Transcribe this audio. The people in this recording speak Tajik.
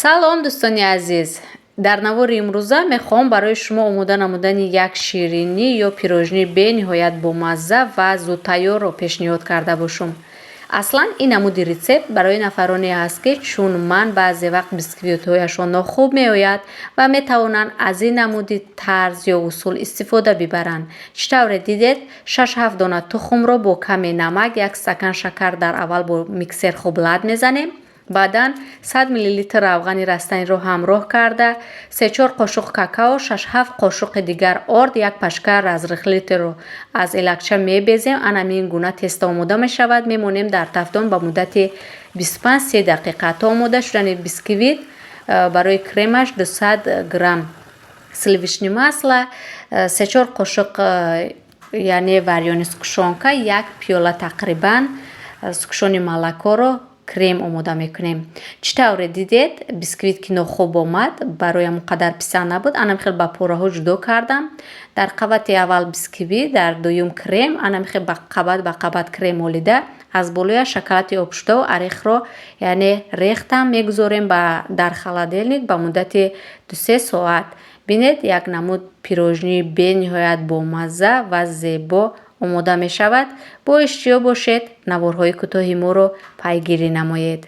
салом дӯстони азиз, дар навори имрӯза мехоҳам барои шумо омода намудани як ширинӣ ё пирожнии бениҳоят бомазза ва зудтайёрро пешниҳод карда бошум. Аслан ин намуди рецепт барои нафароне аст ки чун ман баъзе вақт бисквитҳояшон нохуб меояд ва метавонанд аз ин намуди тарз ё усул истифода бибаранд. Чӣ тавре дидед 6-7 дона тухмро бо каме намак, 1 стакан шакар дар аввал бо миксер хуб лад мезанем. Баъдан 100 мл равғани растаниро ҳамроҳ карда, 3-4 қошуқ какао, 6-7 қошуқи дигар орд, 1 пашка разрихлитерро аз элакча мебезем. Анамин гуна тесто омода мешавад. Мемонем дар тафдон ба муддати 25-30 дақиқа. То омода шудани бисквит барои кремаш 200 грамм сливочное масло, 3-4 қошуқ яъне варёни сукушонка, 1 пиёла тақрибан сукушони молокоро крем омода мекунем. Чӣ тавре дидед бисквит ки нохуб омад, бароям он қадар писанд набуд. Анам хел ба пораҳо ҷудо кардам. Дар қабати аввал бисквит, дар дуюм крем, анам хел ба қабат крем олида, аз болояш шоколади обшудаву орехро яъне рехтам мегузорем дар холодильник ба муддати 2-3 соат. бинед як намуд пирожнии бениҳоят бомазза ва зебо омода мешавад. Бо иштиё бошед, наворҳои кӯтоҳи моро пайгирӣ намоед.